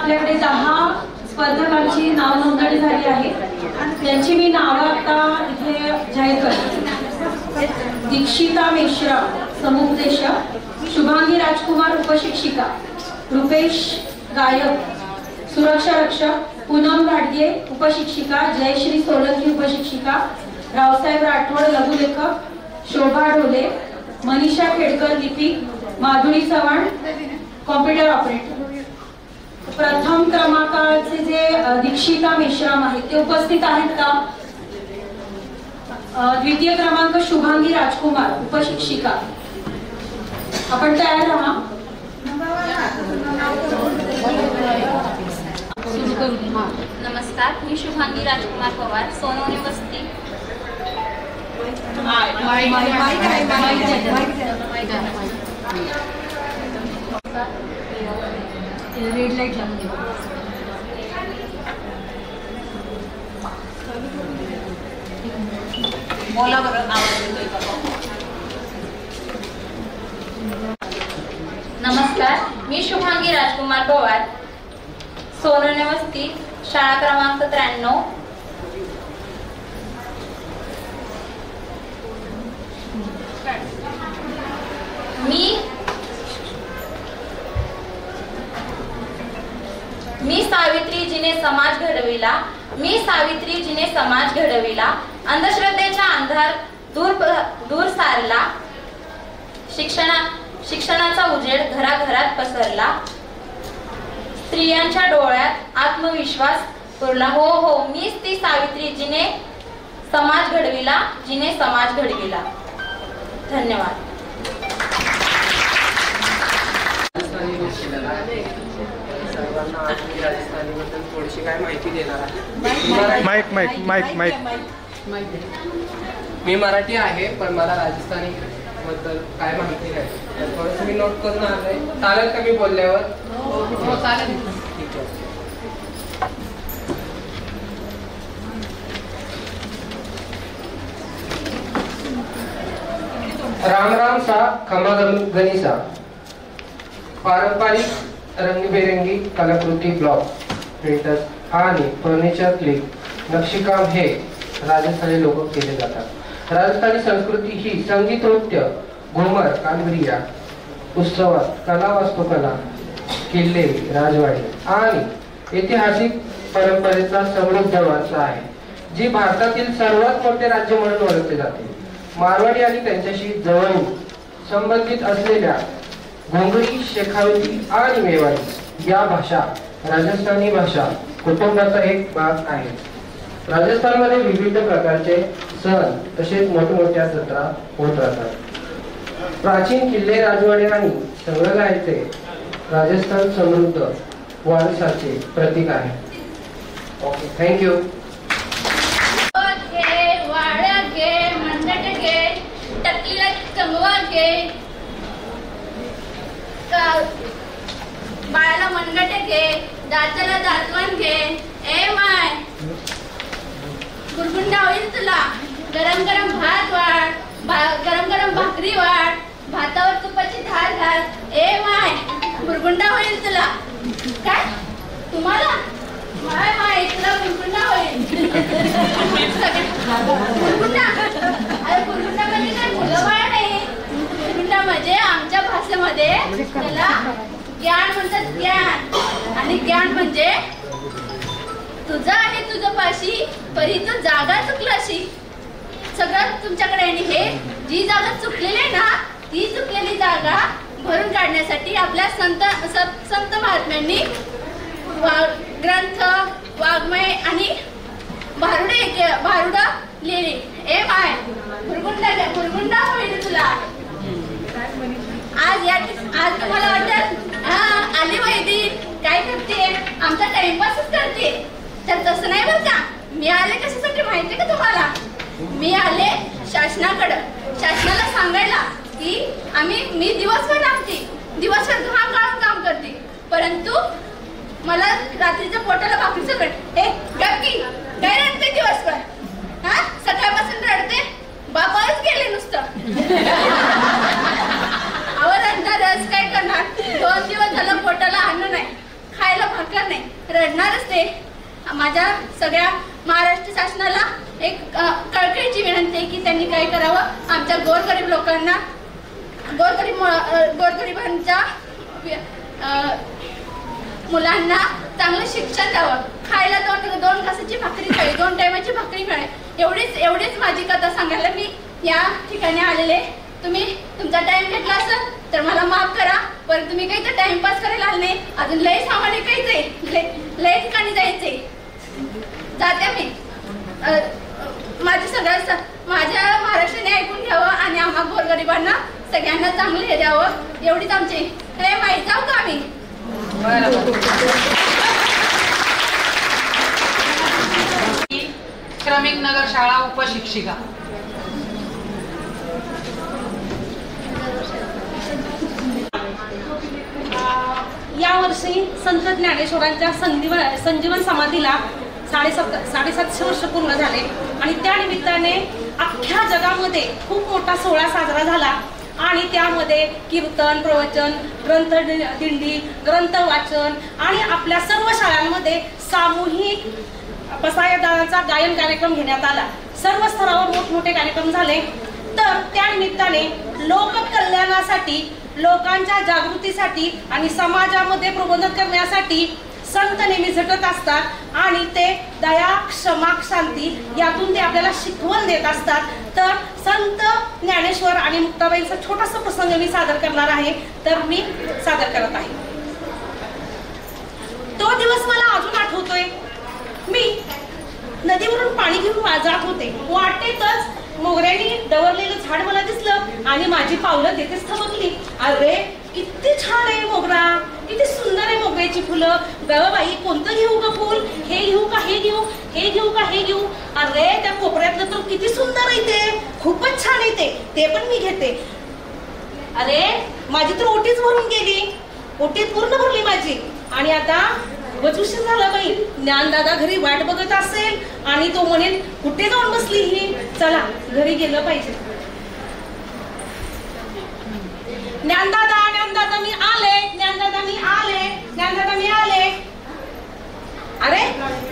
आपल्याकडे 10 स्पर्धकांची नाव नोंदणी झाली आहे. त्यांची मी नावं आता इथे जाहीर करते. दीक्षिता मेश्राम समुपदेशक, शुभांगी राजकुमार उपशिक्षिका, रुपेश गायक सुरक्षा रक्षक, पूनम घाटगे उपशिक्षिका, जयश्री सोलंकी उपशिक्षिका, रावसाहेब राठोड लघुलेखक, शोभा ढोले, मनीषा खेडकर लिपिक, माधुरी चव्हाण कॉम्प्युटर ऑपरेटर. प्रथम क्रमांकाचे जे दीक्षिता मेश्राम आहेत ते उपस्थित आहेत का? द्वितीय क्रमांक शुभांगी राजकुमार उपशिक्षिका. आपण तयार राहा. नमस्कार, मी शुभांगी राजकुमार पवार, सोनवणे वस्ती. रेड लाईट लागली. बोला बरं, आवाज येतोय का? नमस्कार, मी शुभांगी राजकुमार पवार, सोनवणे वस्ती, शाळा क्रमांक 93. मी सावित्री जिने समाज घडविला, मी सावित्री जिने समाज घडविला, अंधश्रद्धेचा अंधार दूर सारला, शिक्षणाचा उजेड घराघरात पसरला, स्त्रियांच्या डोळ्यात आत्मविश्वास पुरला. हो हो, मीच ती सावित्री जिने समाज घडविला, जिने समाज घडविला. धन्यवाद. राजस्थानीबद्दल थोडीशी काय माहिती देणार आहे. मी मराठी आहे पण मला राजस्थानी बद्दल काय माहिती नाही. थोडंसं मी नोट करून आलोय. चालेल का मी बोलल्यावर? हो चालेल. ठीक आहे. राम राम सा खमा गणिसा. पारंपरिक रंगीबेरंगी कलाकृती, ब्लॉक प्रिंटर आणि फर्निचरले नक्षीकाम हे राजस्थानी लोक केले जातात. राजस्थानी संस्कृती ही संगीत, नृत्य, घुमर, कानगरिया, उत्सवात कला, वास्तुकला, किल्ले, राजवाडे आणि ऐतिहासिक परंपरेचा समृद्ध वारसा आहे, जी भारतातील सर्वात मोठे राज्य म्हणून ओळखले जाते. मारवाडी आणि त्यांच्याशी जवळून संबंधित असलेल्या घोंगडी, शेखावती आणि मेवाडी या भाषा राजस्थानी भाषा कुटुंबाचा एक भाग आहेत. राजस्थानमध्ये विविध प्रकारचे सण तसेच मोठमोठ्या जत्रा होत राहतात. प्राचीन किल्ले, राजवाडे आणि संग्रहालयाचे राजस्थान समृद्ध वारसाचे प्रतीक आहे. Okay, thank you. बाळाला मनगटे घे, दाताला दातवण घे. ए माय, गुरगुंडा होईल तुला. गरम गरम भात वाढ, गरम गरम भाकरी वाढ, भातावर तुपाची धार घाल. ए माय, गुरगुंडा होईल तुला. काय तुम्हाला? माय माय, तुला गुरगुंडा होईल. गुरगुंडा? अरे गुरगुंडा म्हणजे काय मुलं बाळ नाही. गुरगुंडा म्हणजे आमच्या भाषेमध्ये त्याला ज्ञान म्हणतात, ज्ञान. आणि ज्ञान म्हणजे तुझं आहे तुझं पाशी, परी तू जागा चुकलाशी. सगळं तुमच्याकडे. आणि हे जी जागा चुकलेली आहे ना, ती चुकलेली जागा भरून काढण्यासाठी आपल्या संत महात्म्यांनी ग्रंथ, वाङ्मय आणि भारुड लिहिली. ए माय, भुरगुंडा होईल तुला. आज तुम्हाला वाटत आली वैदी काय करते, आमचा टाइमपासच करते. तर तसं नाही बरं का. मी आले कशासाठी माहिती का तुम्हाला? मी आले शासनाकडं, शासनाला सांगायला की मी दिवसभर लागते, दिवसभर घाम गाळून काम करते, परंतु मला रात्रीच्या पोटाला भाकरी सगळं. ए गप्पी, काय रडते दिवसभर? हा, सकाळपासून रडते. बापाच गेले नुसतं. रस काय करणार? 2 दिवस झालं पोटाला अन्न नाही, खायला भाकरी भाकर नाही, रडणारच ते. माझ्या सगळ्या महाराष्ट्र शासनाला एक कळकळीची विनंती आहे की त्यांनी काय करावं, आमच्या गोरगरीब लोकांना, गोरगरिबांच्या मुलांना चांगलं शिक्षण द्यावं, खायला दोन घासाची भाकरी मिळावी, 2 टायमाची भाकरी मिळावी. एवढीच माझी कथा सांगायला मी या ठिकाणी आलेले. तुम्ही तुमचा टाइम घेतला असेल तर मला माफ करा, पण तुम्ही काही तर टाइमपास करायला आले नाही. अजून लय सामान ऐकायचंय, लय ठिकाणी जायचंय. जाते मी. माझ्या महाराष्ट्राने ऐकून घ्यावं आणि आम्हा गोरगरिबांना सगळ्यांना चांगलं हे द्यावं, एवढीच आमची. हे माहीत जाऊ का आम्ही? क्रमिक नगर शाळा उपशिक्षिका. यावर्षी संत ज्ञानेश्वरांच्या संजीवन समाधीला 750 वर्ष पूर्ण झाले आणि त्या निमित्ताने अख्ख्या जगामध्ये खूप मोठा सोहळा साजरा झाला आणि त्यामध्ये कीर्तन, प्रवचन, ग्रंथ दिंडी, ग्रंथ वाचन आणि आपल्या सर्व शाळांमध्ये सामूहिक पसायदानाचा गायन कार्यक्रम घेण्यात आला. सर्व स्तरावर मोठमोठे कार्यक्रम झाले. तर त्या निमित्ताने लोककल्याणासाठी, लोकांच्या जागृतीसाठी आणि समाजामध्ये प्रबोधन करण्यासाठी संत नेहमी झटत असतात आणि ते दया, क्षमा, शांती यातून ते आपल्याला शिकवण देत असतात. तर संत ज्ञानेश्वर आणि मुक्ताबाईंचा छोटासा प्रसंग मी सादर करणार आहे. तर मी सादर करत आहे. तो दिवस मला अजून आठवतोय. मी नदीवरून पाणी घेऊन जात होते. वाटेतच मोगऱ्याने डवरलेलं झाड मला दिसलं आणि माझी पावलं तिथेच थबकली. अरे किती छान आहे मोगरा, किती सुंदर आहे मोगऱ्याची फुलं. गं बाई, कोणतं घेऊ का फुल? हे घेऊ का हे घेऊ? हे घेऊ का हे घेऊ? अरे त्या कोपऱ्यातलं तर किती सुंदर आहे, ते खूपच छान आहे, ते पण मी घेते. अरे माझी तर ओटीच भरून गेली, ओटी पूर्ण भरली माझी. आणि आता उशीर झाला बाई. ज्ञानदादा घरी वाट बघत असेल आणि तो म्हणेल कुठे जाऊन बसली ही, चला घरी गेलं पाहिजे. ज्ञानदादा, ज्ञानदादा मी आले, ज्ञानदादा मी आले, ज्ञानदादा मी आले. अरे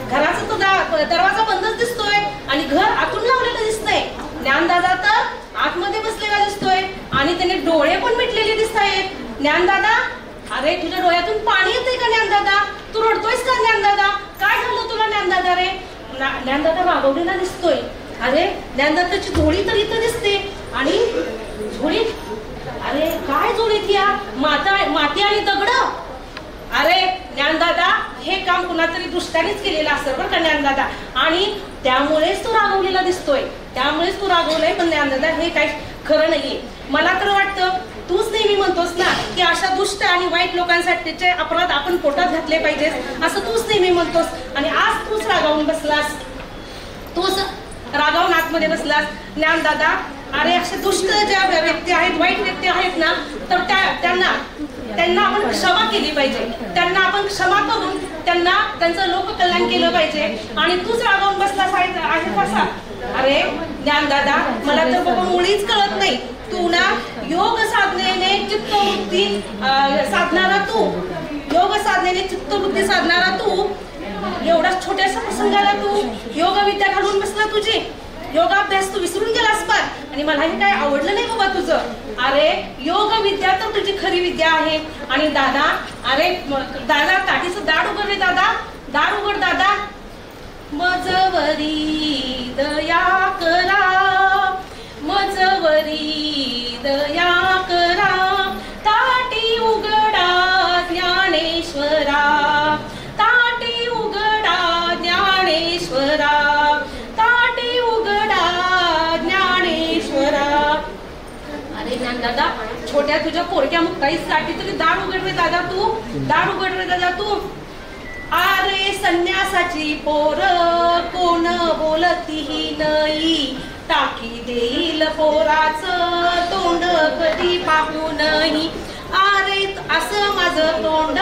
घराचा तो दरवाजा बंदच दिसतोय आणि घर आतून लावलेलं दिसतंय. ज्ञानदादा तर आतमध्ये बसलेला दिसतोय आणि त्याने डोळे पण मिटलेले दिसत आहेत. ज्ञानदादा, अरे तुझ्या डोळ्यातून पाणी येतंय का ज्ञानदादा? तू रडतोयस का ज्ञानदादा? काय झालं तुला ज्ञानदादा? रे ज्ञानदादा रागवलेला दिसतोय. अरे ज्ञानदादाची झोळी तर इथं दिसते आणि झोळी, अरे काय झोळीत या माती आणि दगड. अरे ज्ञानदादा, हे काम कुणातरी दुष्टानेच केलेलं असतं बरं का ज्ञानदादा, आणि त्यामुळेच तो रागवलेला दिसतोय, त्यामुळेच तू रागवलाय. पण ज्ञानदादा हे काही खरं नाहीये. मला तर वाटतं तूच नेहमी म्हणतोस ना की अशा दुष्ट आणि वाईट लोकांसाठीचे अपराध आपण पोटात घातले पाहिजेत, असं तूच नेहमी म्हणतोस. आणि आज तूच रागावून बसलास, तूच रागावून आतमध्ये बसलास. ज्ञानदादा, अरे असे दुष्ट ज्या व्यक्ती आहेत, वाईट व्यक्ती आहेत ना, तर त्यांना आपण क्षमा केली पाहिजे. त्यांना आपण क्षमा करून त्यांचं लोककल्याण केलं पाहिजे. आणि तूच रागावून बसलास आहे कसा? अरे ज्ञानदादा, मला तर बाबा मुळीच कळत नाही. तू ना योग साधनेने चित्तवृत्ती साधणारा तू, योग साधनेने चित्तवृत्ती साधणारा तू, एवढ्या छोट्याशा प्रसंगाला तू योग विद्या घालून बसला. तुझी योगाभ्यास तू विसरून गेलास पार. आणि मला हे काय आवडलं नाही बाबा तुझं. अरे योग विद्या तर तुझी खरी विद्या आहे. आणि दादा, अरे दादा ताटीचं दाड उघड रे दादा, दाड उघड दादा. मजवरी दया करा, मजवरी दया करा, ताटी उघडा ज्ञानेश्वरा, ताटी उघडा ज्ञानेश्वरा, ताटी उघडा ज्ञानेश्वरा. अरे ज्ञानदादा, छोट्या तुझ्या पोरक्या मुक्ताईसाठी तरी दार उघड रे दादा तू, दार उघड रे दादा तू. अरे संन्यासाची पोर कोण बोलतीही नाही, टाकी देईल पोराचं तोंड कधी पाहू नाही. अरे असं माझं तोंड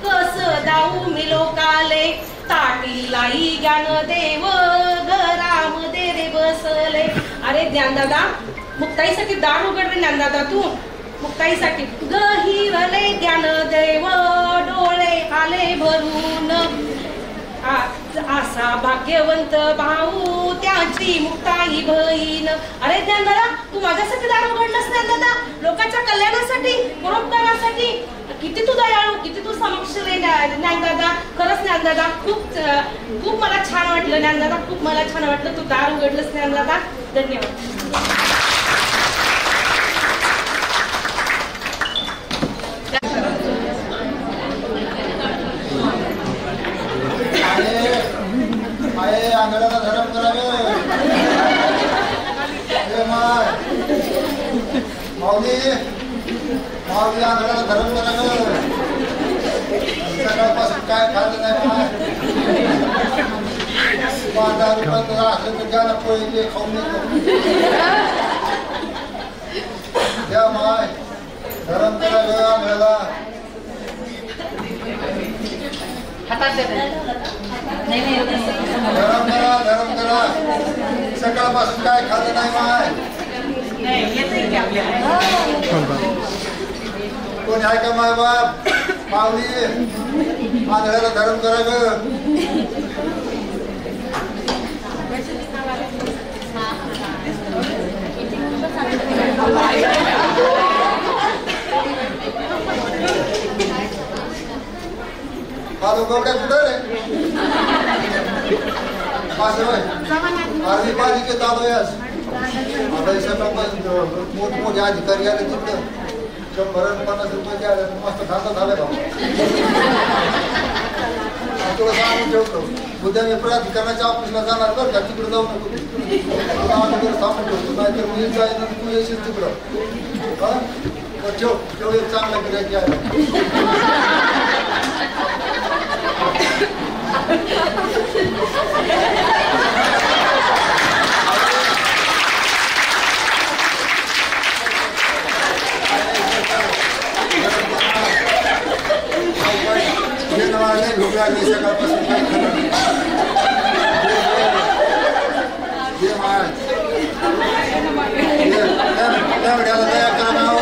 कसं दाऊ मी लोकाले, ताटीलाही ज्ञान देव घरामध्ये रे बसले. अरे ज्ञानदादा, मुक्ताईसाठी दार उघड रे ज्ञानदादा तू, मुक्ताईसाठी गहिरले ज्ञान देव डोळे आले भरून असा भाग्यवंत भाऊ त्याची मुक्ताई बहीण. अरे ज्ञानदादा, तू माझ्यासाठी दार उघडलंस ज्ञानदादा, लोकांच्या कल्याणासाठी, परोपकारासाठी. किती तू दयाळू, किती तू समक्ष ज्ञानदादा. खरंच ज्ञानदादा, खूप मला छान वाटलं ज्ञानदादा, खूप मला छान वाटलं. तू दार उघडलंस ज्ञानदादा. धन्यवाद. आंगणाला धरम करावे माऊली माऊली आंगणाला धरम करावे. सकाळपासून काय खाल्लं नाही माय. 5,000 रुपये असलं तर घ्या ना, पोळी खाऊन द्या माय. धरम करावे आंगणाला. धरम करा. सकाळपासून काय खाल्लं नाही माय. कोणी आहे का माय बाप. माऊली आंधळ्याला धरम करा ग. हॅलो गवड्या कुठं रे. अर्धी पाणी घेत आलोय आज. आता सगळं मोठमोठे अधिकारी आले तिथं 100-50 रुपये द्यायला मस्त खातं झालं बा. तुला सांगून ठेवतो, उद्या मी प्राधिकरणाच्या ऑफिसला जाणार बरं का. तिकडे जाऊ नको, थांबून ठेवतो. नाहीतर मी जाईन तू येशील तिकडं. हा ठेव एक चांगला गिऱ्हाईक यायला. भूक लागली सकाळपासून काय खाल्लं दया करा नाव.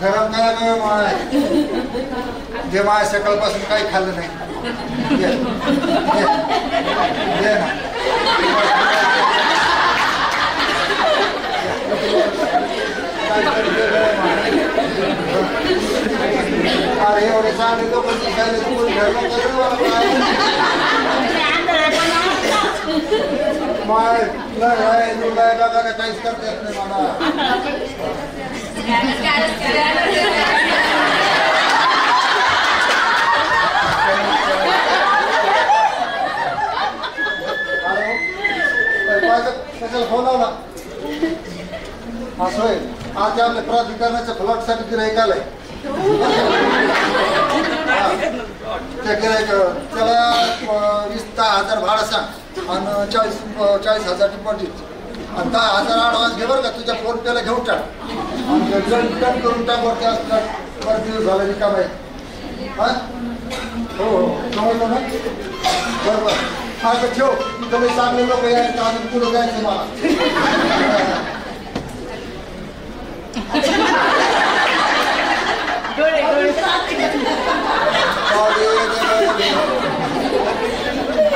गरम करा ग माय. जे माय सकाळपासून काही खाल्लं नाही. अरे एवढे चांगले लोक दिसायला कोणी माय बघा काहीच करता येत नाही मला. कशाला फोन लावला असं आहे. आज आपल्या प्राधिकरणाच्या फ्लॅटसाठी गिऱ्हाईक आलाय. त्या गिऱ्हाईक त्याला 20,000 भाडं सांग आणि 40,000 डिपॉझिट आणि 10,000 ॲडव्हान्स घे बरं का. तुझ्या फोन पेला घेऊन टाक आणि रिटर्न करून टाक. वरती असतात बरं दिवस झाला रिकाम आहे. हा हो समजलं ना. बरोबर. हा तर ठेव. तुम्ही चांगले लोक यायचं अजून पुढं जायचं मला.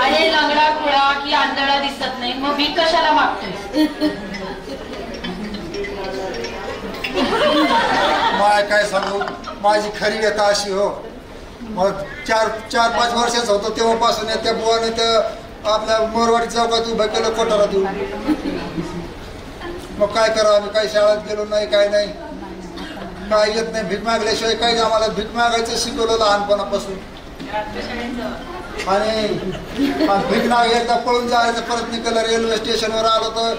अरे लंगडा खुळा की आंधळा दिसत नाही, मग मी कशाला मागतोय. माय काय सांगू, माझी खरी व्यथा अशी हो. मग 4-5 वर्षाचा होतो तेव्हापासून त्या बुवाने त्या आपल्या मोरवाडी चौकात उभं केलं कोटाला देऊन. मग काय करावं. आम्ही काही शाळेत गेलो नाही, काय नाही, काय येत नाही. भीक मागल्याशिवाय काही आम्हाला भीक मागायचं शिकवलं लहानपणापासून. आणि भीक माग एकदा पळून जायचा प्रयत्न केला. रेल्वे स्टेशनवर आलो तर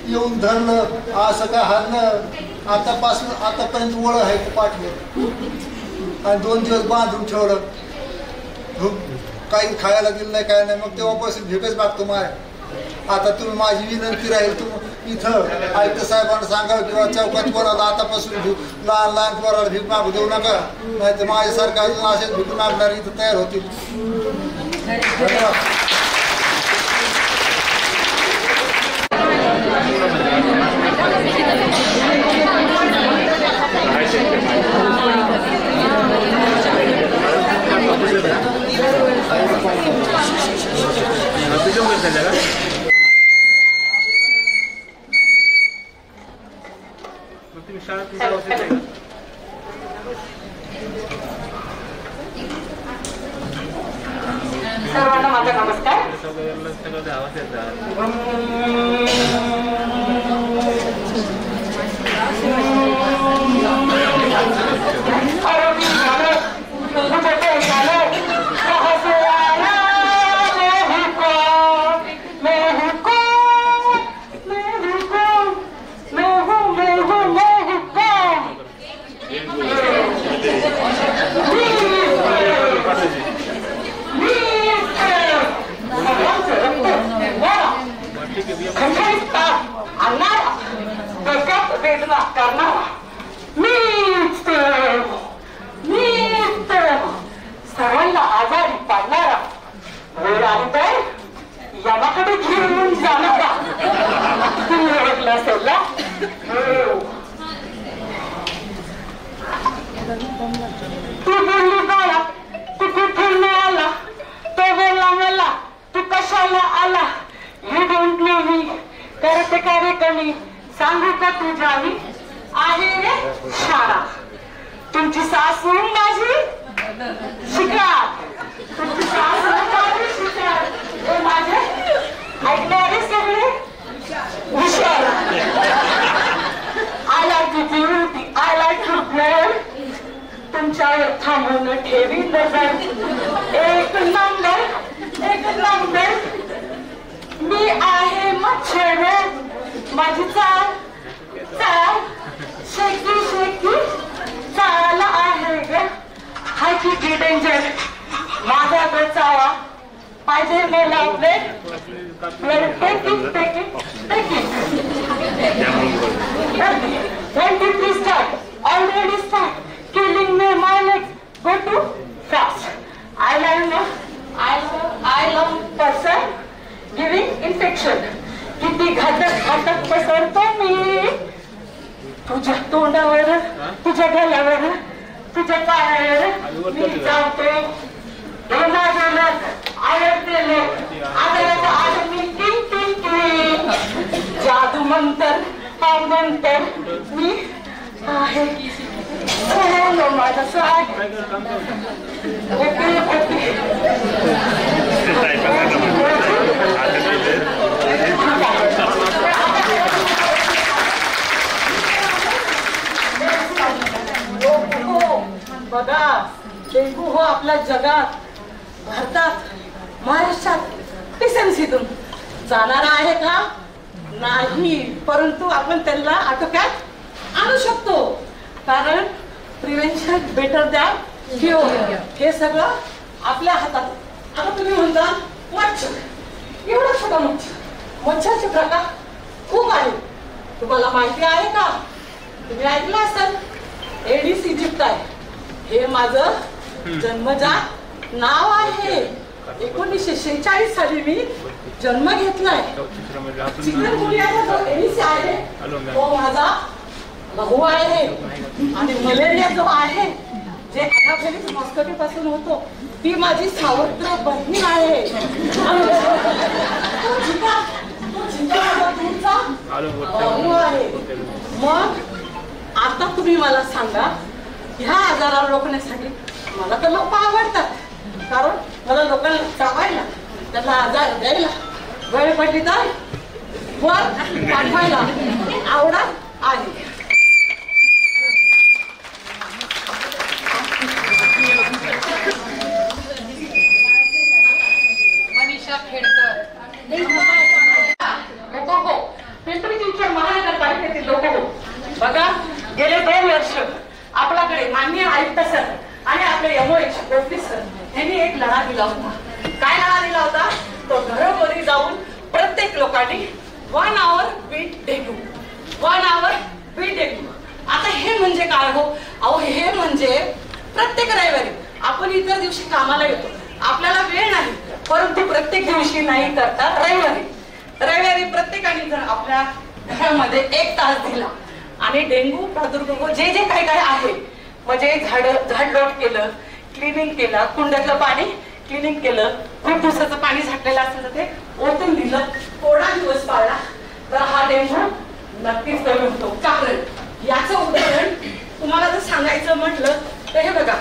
येऊन धरलं, असं काय हाणलं. आतापर्यंत वळ आहे पाठलं आणि 2 दिवस बांधून ठेवलं. काही खायला दिलं नाही, काय नाही. मग तेव्हापासून भीकच मागतो माय. आता तुम्ही माझी विनंती राहील, तुम्ही इथं आयुक्त साहेबांना सांगा किंवा चौकात कोणाला आतापासून लहान पोराला भीक मागू देऊ नका. नाही तर माझ्यासारखा अजून असेच भीक मागणारे इथं तयार होतील. धन्यवाद. सर्वांना माझा नमस्कार. सर्वांना आजारी पाडणारा वेळ आली तर यामाकडे घेऊन जाणारा तुम्ही ओळखला असेल ना. तू बोलली बाळा तू कुठून आला, तो बोलला मला तू कशाला आला. यू डोंट नो मी करते कार्यक्रमी सांगू का तुझ्या मी आहे रे शाळा. तुमची सासू माझी शिकार, तुमची सासू माझी शिकार. हे माझे ऐकणारे सगळे हुशार. I like to beauty, I like to player. तुमच्यावर थांबून ठेवी नजर. एक नंबर, एक नंबर. मी आहे मच्छर, माझी चाल चाल शेकी शेकी चाल आहे ग. हाय किती डेंजर माझा बचावा पाहिजे मला plate taking taking taking. 23 start already start killing me. My legs go too fast. I love person giving infection. किती घातक घातक पसरतो मी तुझ्या तोंडावर, तुझ्या गळ्यावर, तुझ्या पायावर मी जाते. जादू मंतर हा मंतर मी आहे माझा साथ. बघा डेंगू हो आपल्या जगात, भारतात, महाराष्ट्रात टिसन्सीतून जाणारा आहे का नाही, परंतु आपण त्यांना आटोक्यात आणू शकतो. कारण प्रिव्हेन्शन बेटर दॅन क्युअर. हे सगळं आपल्या हातात. आता तुम्ही म्हणता मच्छर, एवढा छोटा मच्छरचे प्रकार खूप आहेत. तुम्हाला माहिती आहे का? तुम्ही ऐकलं असेल एडिस इजिप्त आहे. हे माझं जन्मजात नाव आहे. 1946 साली मी जन्म घेतलाय. चिकनगुनियाचा जो एडिस आहे तो माझा भाऊ आहे. आणि मलेरिया जो आहे जे अनाफेलिस मॉस्किटो पासून होतो ती माझी सावत्र बहीण आहे. मग आता तुम्ही मला सांगा, ह्या आजाराला रोखण्यासाठी मला तर लोक आवडतात. कारण मला लोकांना चावायला, त्यांना आजार द्यायला, वेळ पडली तर वर पाठवायला आवडत आहे. मनीषा खेडकर. पिंपरी चिंचवड महानगरपालिकेतील लोक हो. बघा गेले 2 वर्ष आपल्याकडे माननीय आयुक्त सर आणि आपले MOH ऑफिसर यांनी एक लढा दिला होता. काय लढा दिला होता? तो घरोघरी जाऊन प्रत्येक लोकांनी 1 hour beat dengue, 1 hour beat dengue. आता हे म्हणजे काय हो? अहो हे म्हणजे प्रत्येक रविवारी आपण इतर दिवशी कामाला येतो, आपल्याला वेळ नाही, परंतु प्रत्येक दिवशी नाही करता रविवारी प्रत्येकाने जर आपल्या घरामध्ये 1 तास दिला आणि डेंग्यू प्रादुर्भाव जे जे काही काय आहे म्हणजे झाडलोट केलं, क्लिनिंग केलं, कुंड्यातलं पाणी क्लिनिंग केलं, खूप दिवसाचं पाणी झाकलेलं असेल तर ते ओतून दिलं, थोडा दिवस पाळला तर हा डेंग्यू नक्कीच कमी होतो. कारण याचं उदाहरण तुम्हाला जर सांगायचं म्हटलं तर हे बघा,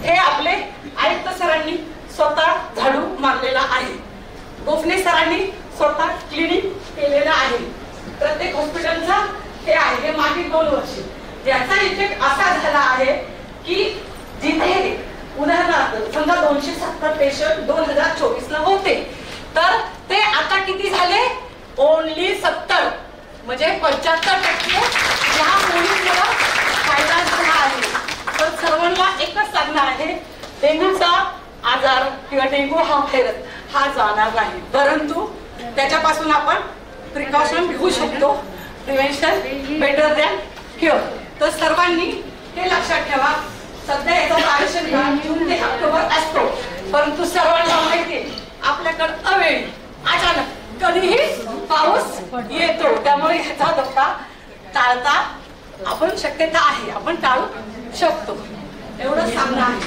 हे आपले आयुक्त सरांनी स्वतः झाडू मारलेला आहे, गोफणे सरांनी स्वतः क्लिनिक केलेलं आहे, प्रत्येक हॉस्पिटलचा हे आहे. हे मागील 2 वर्ष याचा इफेक्ट असा झाला आहे की जिथे उदाहरणार्थ समजा 270 पेशंट 2024 ला होते तर ते आता किती झाले, ओनली 70, म्हणजे 75% या मुलींना फायदा झाला आहे. तर सर्वांना एकच सांगणं आहे, डेंग्यूचा आजार किंवा डेंग्यू हा व्हायरस हा जाणार नाही, परंतु त्याच्यापासून आपण प्रिकॉशन घेऊ शकतो. Prevention better than cure. तर सर्वांनी हे लक्षात ठेवा. सध्या याचा कार्यक्रम जून ते ऑक्टोबर असतो, परंतु सर्वांना माहिती आपल्याकडे अवेळी अचानक कधीही पाऊस येतो, त्यामुळे ह्याचा धोका टाळता आपण शक्यता आहे, आपण टाळू शकतो. एवढं सांगणं आहे.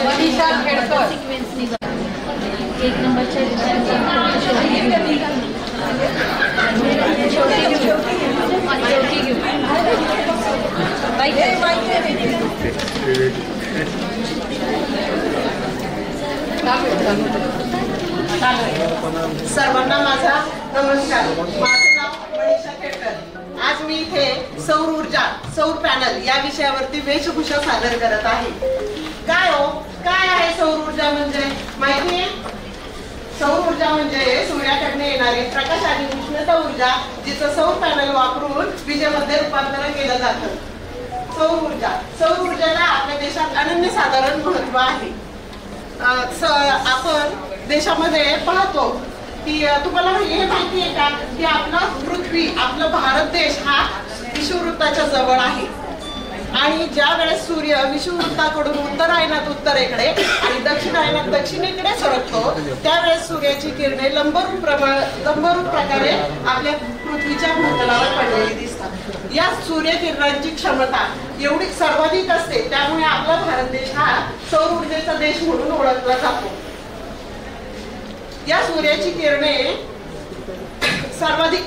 मनीषा खेडकर. 1 नंबरच्या सर्वांना माझा नमस्कार. माझं नाव मनीषा खेडकर. आज मी इथे सौर ऊर्जा, सौर पॅनल या विषयावरती वेशभूषा सादर करत आहे. काय हो, काय आहे सौर ऊर्जा म्हणजे माहिती आहे? सौर ऊर्जा म्हणजे सूर्याकडून येणारी प्रकाश आणि उष्णता ऊर्जा जिचं सौर पॅनल वापरून विजेमध्ये रूपांतरण केलं जातं. सौर ऊर्जा, सौर ऊर्जेला आपल्या देशात अनन्यसाधारण महत्व आहे. आपण देशामध्ये पाहतो की तुम्हाला हे माहिती आहे का की आपला पृथ्वी, आपला भारत देश हा विषुववृत्ताच्या जवळ आहे आणि ज्या वेळेस सूर्य विषुववृत्ताकडून उत्तरायणात उत्तरेकडे आणि दक्षिणायनात दक्षिणेकडे सरकतो त्यावेळेस सूर्याची किरणे लंबरूप प्रकारे आपल्या पृथ्वीच्या भूतलावर पडलेली दिसतात. या सूर्यकिरणांची क्षमता एवढी सर्वाधिक असते, त्यामुळे आपला भारत देश हा सौर ऊर्जेचा देश म्हणून ओळखला जातो. या सूर्याची किरणे सर्वाधिक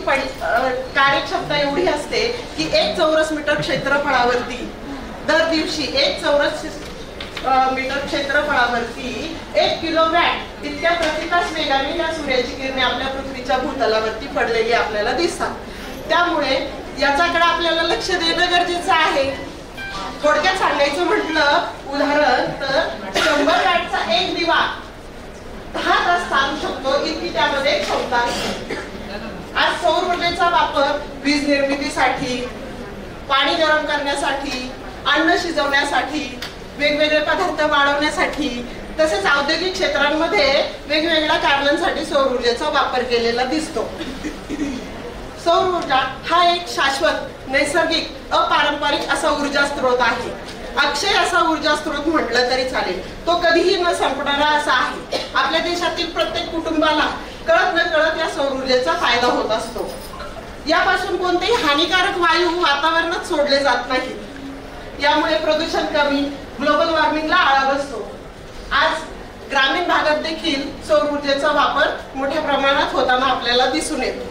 कार्यक्षमता एवढी असते की 1 चौरस मीटर क्षेत्रफळावरती दर दिवशी 1 चौरस मीटर क्षेत्रफळावरती 1 किलोवॅट इतक्या प्रतितास वेगाने या सूर्याची किरणे आपल्या पृथ्वीच्या भूतलावरती पडलेली आपल्याला दिसतात. त्यामुळे याच्याकडे आपल्याला लक्ष देणं गरजेचं आहे. थोडक्यात सांगायचं म्हटलं उदाहरण तर 100 वॅटचा एक दिवा 10 तास चालू शकतो इतकी त्यामध्ये क्षमता असते. आज सौर ऊर्जेचा वापर वीज निर्मितीसाठी, पाणी गरम करण्यासाठी, अन्न शिजवण्यासाठी, वेगवेगळे पदार्थ वाढवण्यासाठी तसेच औद्योगिक क्षेत्रांमध्ये वेगवेगळ्या कारणांसाठी सौर ऊर्जेचा वापर केलेला दिसतो. सौर ऊर्जा हा एक शाश्वत, नैसर्गिक, अपारंपरिक असा ऊर्जा स्रोत आहे. अक्षय असा ऊर्जा स्रोत म्हटलं तरी चालेल. तो कधीही न संपणारा असा आहे. आपल्या देशातील प्रत्येक कुटुंबाला कळत न कळत या सौर ऊर्जेचा फायदा होत असतो. यापासून कोणतेही हानिकारक वायू वातावरणात सोडले जात नाहीत. यामुळे प्रदूषण कमी, ग्लोबल वॉर्मिंगला आळा बसतो. आज ग्रामीण भागात देखील सौर ऊर्जेचा वापर मोठ्या प्रमाणात होताना आपल्याला दिसून येतो.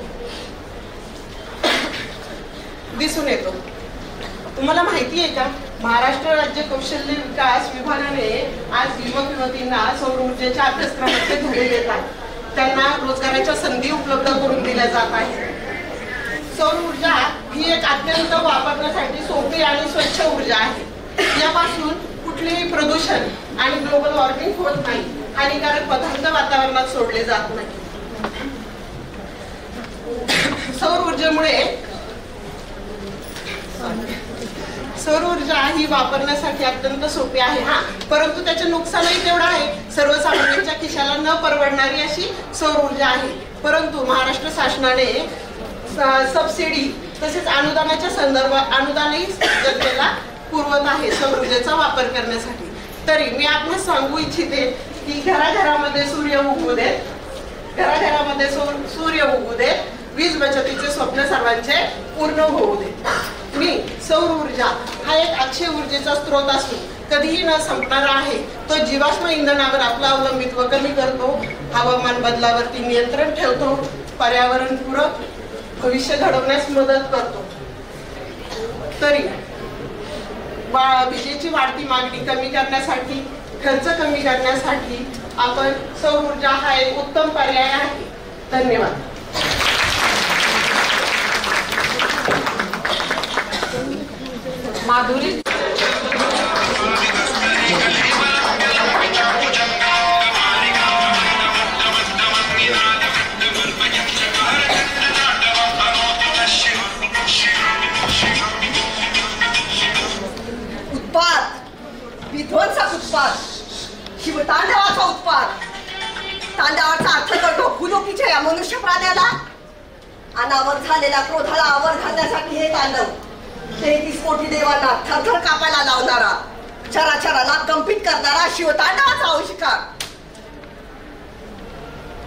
तुम्हाला माहिती आहे का, महाराष्ट्र राज्य कौशल्य विकास विभागाने आज युवक युवतींना सौर ऊर्जेच्या अभ्यासक्रमाचे धडे देतात. त्यांना रोजगाराच्या संधी उपलब्ध करून दिल्या जात आहेत. सौर ऊर्जा ही एक अत्यंत वापरण्यासाठी सोपी आणि स्वच्छ ऊर्जा आहे. यापासून कुठलेही प्रदूषण आणि ग्लोबल वॉर्मिंग होत नाही. हानिकारक पदार्थ वातावरणात सोडले जात नाही. सौर ऊर्जा ही वापरण्यासाठी अत्यंत सोपी आहे परंतु त्याचे नुकसानही तेवढं आहे. सर्वसामान्यांच्या खिशाला न परवडणारी अशी सौर ऊर्जा आहे. परंतु महाराष्ट्र शासनाने सबसिडी तसेच अनुदानाच्या संदर्भात अनुदानही जनतेला पुरवत आहे सौर ऊर्जेचा वापर करण्यासाठी. तरी मी आपणास सांगू इच्छिते की घराघरामध्ये सूर्य उगवू देत, घराघरामध्ये सूर्य उगवू देत, वीज बचतीचे स्वप्न सर्वांचे पूर्ण होऊ देत. मी सौर ऊर्जा हा एक अक्षय ऊर्जेचा स्रोत असून कधीही न संपणारा आहे. तो जीवाश्म इंधनावर आपलं अवलंबित्व कमी करतो, हवामान बदलावरती नियंत्रण ठेवतो, पर्यावरणपूरक भविष्य घडवण्यास मदत करतो. तरी विजेची वाढती मागणी कमी करण्यासाठी, खर्च कमी करण्यासाठी आपण सौर ऊर्जा हा एक उत्तम पर्याय आहे. धन्यवाद. माधुरी उत्पाद, विध्वंसक उत्पाद, शिवतांडवाचा उत्पाद. तांडवाचा अर्थ करतो भूलोकीच्या या मनुष्य प्राण्याला अनावर झालेल्या क्रोधाला आवर घालण्यासाठी हे तांडव. 33 कोटी देवांना थरथर कापायला लावणारा, चराचराला कंपित करणारा शिवतांडवाचा अविष्कार.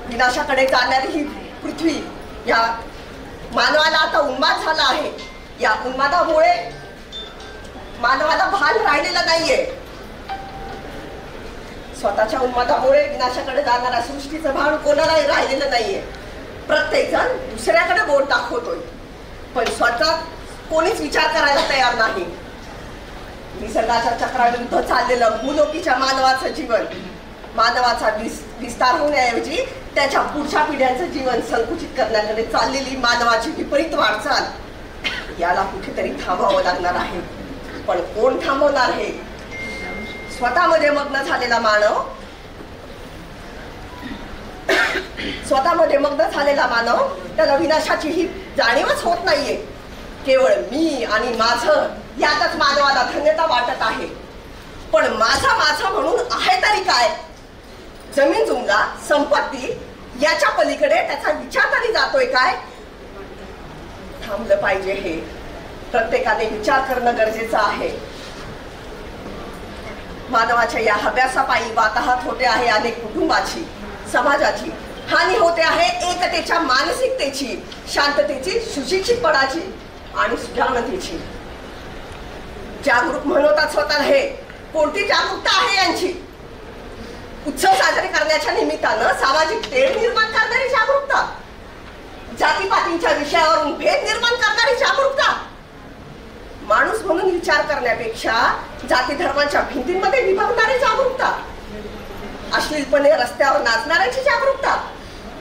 विनाशाकडे जाणारी ही पृथ्वी या मानवाला आता उन्माद झाला आहे. या उन्मादामुळे मानवाला भान राहिलेलं नाहीये. स्वतःच्या उन्मादामुळे विनाशाकडे जाणाऱ्या सृष्टीचं भान कोणालाही राहिलेलं नाहीये. प्रत्येक जण दुसऱ्याकडे बोट दाखवतोय, पण स्वतः कोणीच विचार करायला तयार नाही. निसर्गाच्या चक्राविरुद्ध चाललेलं भूलोकीच्या मानवाचं जीवन, मानवाचा विस्तार होण्याऐवजी त्याच्या पुढच्या पिढ्यांचं जीवन संकुचित करण्याकडे चाललेली मानवाची विपरीत वाटचाल, याला कुठेतरी थांबावं लागणार आहे. पण कोण थांबवणार हे? स्वतःमध्ये मग्न झालेला मानव, स्वतःमध्ये मग्न झालेला मानव, त्याला विनाशाची ही जाणीवच होत नाहीये. केवळ मी आणि माझं यातच मानवाला धन्यता वाटत आहे. पण माझा म्हणून आहे तरी काय? जमीन जुमला, संपत्ती याच्या पलीकडे त्याचा विचार तरी जातोय काय? थांबलं पाहिजे. हे प्रत्येकाने विचार करणं गरजेचं आहे. मानवाच्या या हव्यासापायी वाताहत होते आहे अनेक कुटुंबाची, समाजाची हानी होते आहे, एकतेच्या मानसिकतेची, शांततेची, सुशिक्षितपणाची आणि सुजाणतेची. जागरूक म्हणवतात स्वतःला. हे कोणती जागरूकता आहे यांची? उत्सव साजरे करण्याच्या निमित्तानं सामाजिक तेढ निर्माण करणारी जागरूकता, जातीपातींच्या विषयावरून भेद निर्माण करणारी जागरूकता, माणूस म्हणून विचार करण्यापेक्षा जाती धर्माच्या भिंतींमध्ये विभागणारी जागरूकता, अश्लीलपणे रस्त्यावर नाचणाऱ्यांची जागरूकता,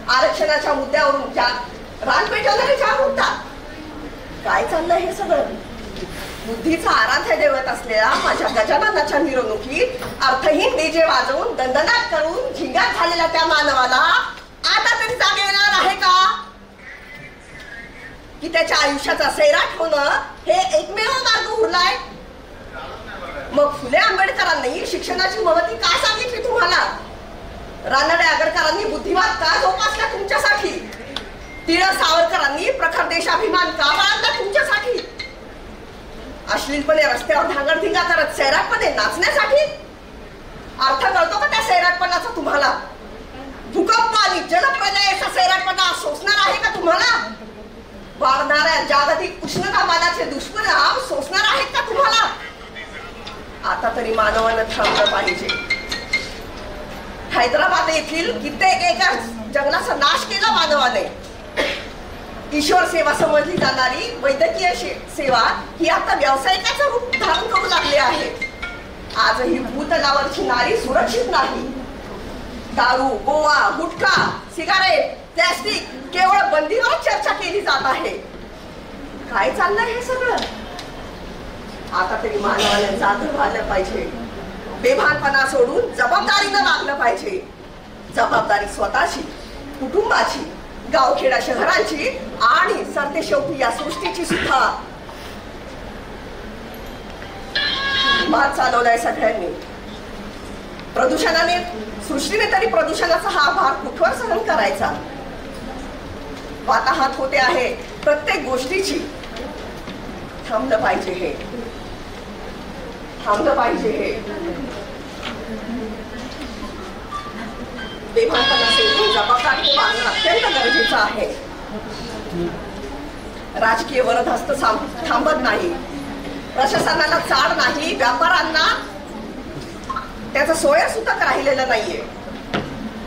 आरक्षणाच्या मुद्द्यावरून रान पेटवणारी जागरूकता. काय चाललंय हे सगळं? बुद्धीचा आराध्य देवत असलेल्या माझ्या गजाननाच्या मिरवणुकीत अर्थहीन डीजे वाजवून दंदनाट करून झिंगाट झालेल्या त्या मानवाला आता तरी जाग येणार आहे का? की त्याच्या आयुष्याचा सैराट होणं हे एकमेव मार्ग उरलाय? मग फुले आंबेडकरांनी शिक्षणाची महती का सांगितली तुम्हाला? रानडे आगरकरांनी बुद्धिवाद का जोपासला तुमच्यासाठी? टिळक सावरकरांनी प्रखर देशाभिमान का बाळगला तुमच्यासाठी? अश्लीलपणे रस्त्यावर धांगडधिंगा करत सैराटपणे नाचण्यासाठी? अर्थ कळतो का त्या सैराटपणाचा तुम्हाला? भूकंप आणि जलप्रलयाचा सैराटपणा सोसणार आहे का तुम्हाला? वाढणाऱ्या जागतिक उष्णतामानाचे दुष्परिणाम सोसणार आहेत का तुम्हाला? आता तरी मानवानं थांबलं पाहिजे. हैदराबाद येथील कित्येक एकर जंगलाचा नाश केला मानवाने. ईश्वर सेवा समजली जाणारी वैद्यकीय सेवा ही आता व्यावसायिकाचं रूप धारण करू लागले आहे. आजही भूतलावरची नारी सुरक्षित नाही. दारू, गोवा, गुटखा, सिगारेट, प्लॅस्टिक केवळ बंदीवर चर्चा केली जात आहे. काय चाललंय हे सगळं? आता तरी मानवाने जागरूक व्हायला पाहिजे. बेभानपणा सोडून जबाबदारीनं वागलं पाहिजे. जबाबदारी स्वतःची, कुटुंबाची, गावखेडा शहरांची आणि सरतेशेवटी या सृष्टीची सुद्धा. मात चालवलाय सगळ्यांनी. प्रदूषणाने, सृष्टीने तरी प्रदूषणाचा हा भार कुठवर सहन करायचा? वाताहत होते आहे प्रत्येक गोष्टीची थांबलं पाहिजे हे बेभानपणा सोडून जबाबदारी पाळणं अत्यंत गरजेचं आहे. राजकीय वरदहस्त थांबत नाही, प्रशासनाला चाड नाही, व्यापाऱ्यांना त्याचं सोय सुद्धा राहिलेलं नाहीये.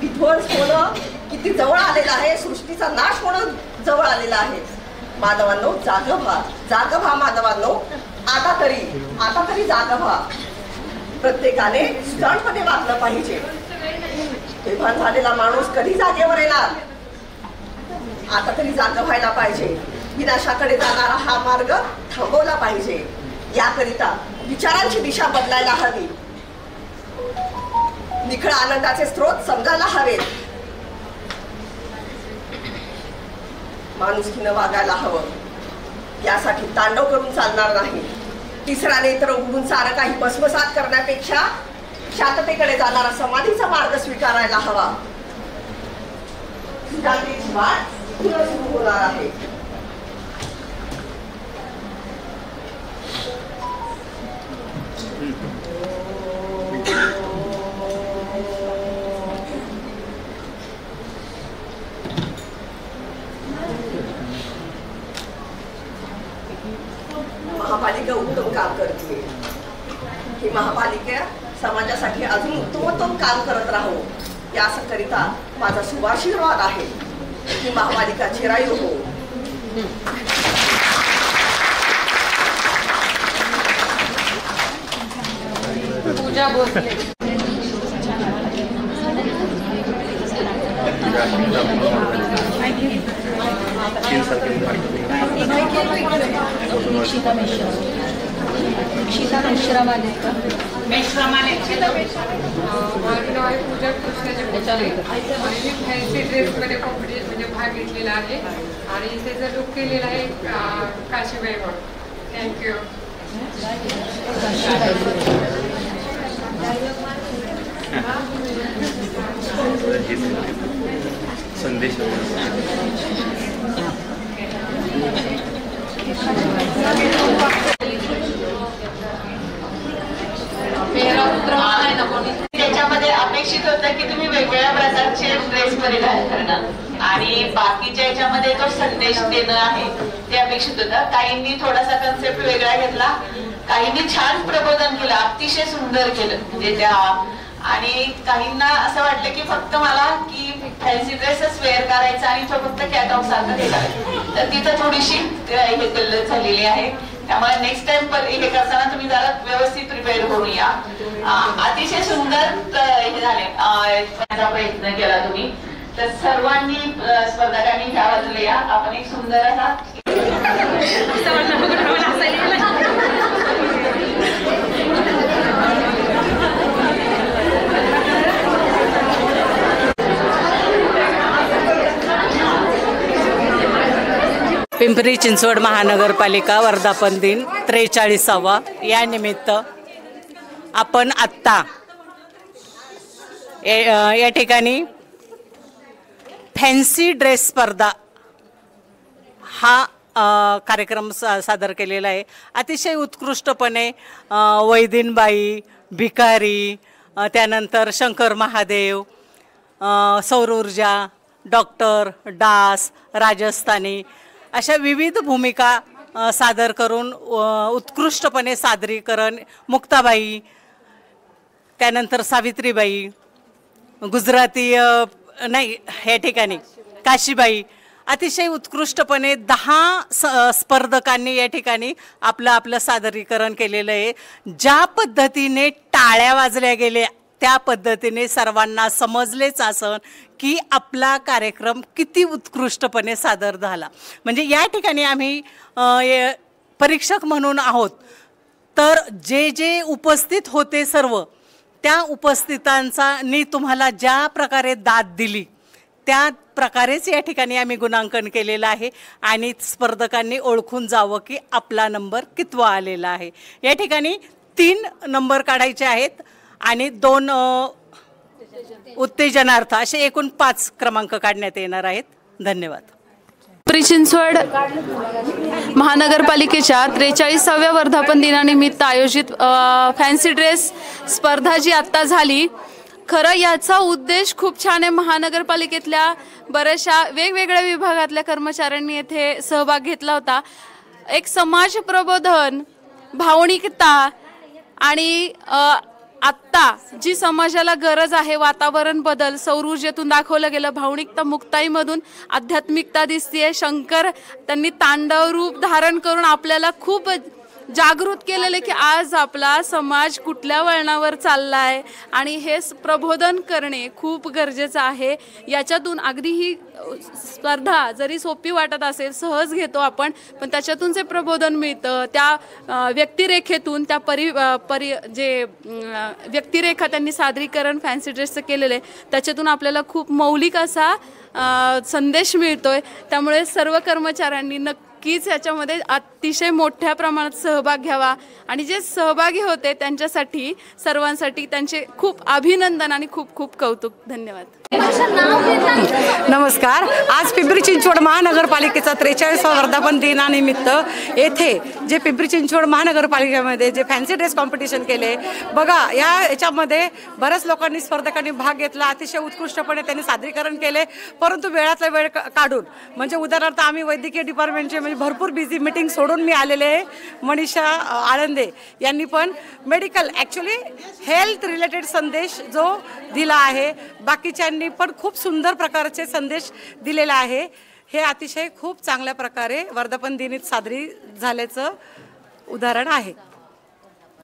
विध्वंस होणं किती जवळ आलेलं आहे, सृष्टीचा नाश होणं जवळ आलेला आहे. मानवांनो जाग व्हा मानवांनो, आता तरी जाग व्हा. प्रत्येकाने सुजाणपणे वागलं पाहिजे. बेभान झालेला माणूस कधी जागेवर येणार? आता तरी जाग व्हायला पाहिजे. विनाशाकडे जाणारा हा मार्ग थांबवला पाहिजे. याकरिता विचारांची दिशा बदलायला हवी. निखळ आनंदाचे स्रोत समजायला हवेत. माणुसकीनं वागायला हवं. यासाठी तांडव करून चालणार नाही. तिसरा नेत्र उघडून सारं काही भस्मसात करण्यापेक्षा शांततेकडे जाणारा समाधीचा मार्ग स्वीकारायला हवा. शांतीची वाट पुन्हा सुरू होणार आहे. महापालिका उत्तम काम करते. ही महापालिका समाजासाठी अजून उत्तमोत्तम काम करत राहू याकरिता माझा शुभाशीर्वाद आहे. ही महापालिका चिरायू हो. पूजा भोसले. माझं नाव आहे पूजा कृष्ण. मी फॅन्सी ड्रेसमध्ये म्हणजे भाग घेतलेला आहे आणि त्याचा लुक केलेला आहे काशीबाई म्हणून. थँक्यू. संदेश त्याच्यामध्ये अपेक्षित होतं की तुम्ही वेगवेगळ्या प्रकारचे ड्रेस परिधान करणं आणि बाकीच्या याच्यामध्ये तो संदेश देणं आहे ते अपेक्षित होतं. काहींनी थोडासा कन्सेप्ट वेगळा घेतला, काहींनी छान प्रबोधन केलं, अतिशय सुंदर केलं म्हणजे त्या. आणि काहींना असं वाटलं की फक्त मला की फॅन्सी ड्रेसच वेअर करायचा आणि तो फक्त कॅटॉग सारखं हे करायचं. तर तिथं थोडीशी हे गल्लत झालेली आहे. त्यामुळे नेक्स्ट टाइम हे करताना तुम्ही जरा व्यवस्थित प्रिपेअर करून या. अतिशय सुंदर हे झाले त्याचा प्रयत्न केला तुम्ही. तर सर्वांनी स्पर्धकांनी ह्या बाजूला या. आपण एक सुंदर असा पिंपरी चिंचवड महानगरपालिका वर्धापन दिन 43वा या निमित्त आपण आत्ता या ठिकाणी फॅन्सी ड्रेस स्पर्धा हा कार्यक्रम सादर केलेला आहे. अतिशय उत्कृष्टपणे वैदिनबाई, भिकारी, त्यानंतर शंकर महादेव, सौर ऊर्जा, डॉक्टर, डास, राजस्थानी अशा विविध भूमिका सादर करून उत्कृष्टपणे सादरीकरण. मुक्ताबाई, त्यानंतर सावित्रीबाई, गुजराती नाही या ठिकाणी काशीबाई, अतिशय उत्कृष्टपणे 10 स्पर्धकांनी या ठिकाणी आपलं सादरीकरण केलेलं आहे. ज्या पद्धतीने टाळ्या वाजल्या गेल्या त्या पद्धतीने सर्वांना समजलेच असन की आपला कार्यक्रम किती उत्कृष्टपणे सादर झाला. म्हणजे या ठिकाणी आम्ही परीक्षक म्हणून आहोत. तर जे उपस्थित होते सर्व त्या उपस्थितांनी तुम्हाला ज्या प्रकारे दाद दिली त्या प्रकारेच या ठिकाणी आम्ही गुणांकन केलेलं आहे आणि स्पर्धकांनी ओळखून जावं की आपला नंबर कितवा आलेला आहे. या ठिकाणी 3 नंबर काढायचे आहेत आणि 2 उत्तेजनार्थ असे एकूण 5 क्रमांक काढण्यात येणार आहेत. धन्यवाद. पिंपरी चिंचवड महानगरपालिकेच्या 43व्या वर्धापन दिनानिमित्त आयोजित फॅन्सी ड्रेस स्पर्धा जी आत्ता झाली, खरं याचा उद्देश खूप छान आहे. महानगरपालिकेतल्या बऱ्याचशा वेगवेगळ्या विभागातल्या कर्मचाऱ्यांनी येथे सहभाग घेतला होता. एक समाज प्रबोधन, भावनिकता आणि आत्ता जी समाजाला गरज आहे, वातावरण बदल सौर ऊर्जेतून दाखवलं गेलं. भावनिकता मुक्ताईमधून आध्यात्मिकता दिसतेय. शंकर त्यांनी तांडव रूप धारण करून आपल्याला खूप जागृत केलेले की आज आपला समाज कुठल्या वळणावर चालला आहे आणि हे प्रबोधन करणे खूप गरजेचं आहे. याच्यातून अगदी ही स्पर्धा जरी सोपी वाटत असेल, सहज घेतो आपण, पण त्याच्यातून जे प्रबोधन मिळतं त्या व्यक्तिरेखेतून त्या व्यक्तिरेखा त्यांनी सादरीकरण फॅन्सी ड्रेसचं केलेलं आहे, त्याच्यातून आपल्याला खूप मौलिक असा संदेश मिळतोय. त्यामुळे सर्व कर्मचाऱ्यांनी नक्कीच याच्यामध्ये अतिशय मोठ्या प्रमाणात सहभाग घ्यावा आणि जे सहभागी होते त्यांच्यासाठी सर्वांसाठी त्यांचे खूप अभिनंदन आणि खूप खूप कौतुक. धन्यवाद. नमस्कार. आज पिंपरी चिंचवड महानगरपालिकेचा 43वा वर्धापन दिनानिमित्त येथे जे पिंपरी चिंचवड महानगरपालिकेमध्ये जे फॅन्सी ड्रेस कॉम्पिटिशन केले बघा, याच्यामध्ये बऱ्याच लोकांनी स्पर्धकांनी भाग घेतला. अतिशय उत्कृष्टपणे त्यांनी सादरीकरण केले, परंतु वेळातला वेळ काढून. म्हणजे उदाहरणार्थ आम्ही वैद्यकीय डिपार्टमेंटचे म्हणजे भरपूर बिझी मीटिंग सोडून मी आलेले आहे. मनीषा आळंदे यांनी पण मेडिकल ॲक्च्युली हेल्थ रिलेटेड संदेश जो दिला आहे, बाकीच्यांनी पण खूप सुंदर प्रकारचे संदेश दिलेला आहे. हे अतिशय खूप चांगल्या प्रकारे वर्धापन दिनी साजरी झाल्याचं उदाहरण आहे.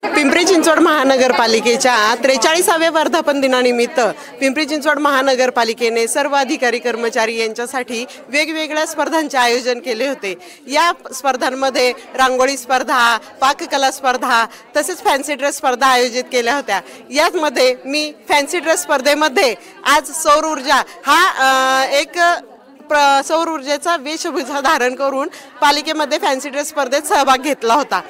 पिंपरी चिंचवड महानगरपालिकेच्या 43व्या वर्धापन दिनानिमित्त पिंपरी चिंचवड महानगरपालिकेने सर्व अधिकारी कर्मचारी यांच्यासाठी वेगवेगळ्या स्पर्धांचे आयोजन केले होते. या स्पर्धांमध्ये रांगोळी स्पर्धा, पाककला स्पर्धा तसेच फॅन्सी ड्रेस स्पर्धा आयोजित केल्या होत्या. यामध्ये मी फॅन्सी ड्रेस स्पर्धेमध्ये आज सौर ऊर्जा हा एक सौर ऊर्जेचा वेशभूषा धारण करून पालिकेमध्ये फॅन्सी ड्रेस स्पर्धेत सहभाग घेतला होता.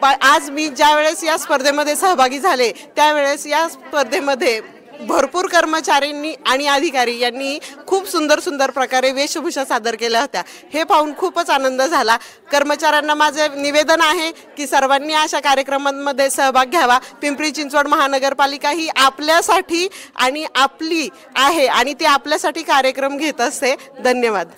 आज मी ज्यावेळेस या स्पर्धेमध्ये सहभागी झाले त्यावेळेस या स्पर्धेमध्ये भरपूर कर्मचाऱ्यांनी आणि अधिकारी यांनी खूप सुंदर प्रकारे वेशभूषा सादर केल्या होत्या. हे पाहून खूपच आनंद झाला. कर्मचाऱ्यांना माझे निवेदन आहे की सर्वांनी अशा कार्यक्रमांमध्ये सहभाग घ्यावा. पिंपरी चिंचवड महानगरपालिका ही आपल्यासाठी आणि आपली आहे आणि ती आपल्यासाठी कार्यक्रम घेत असते. धन्यवाद.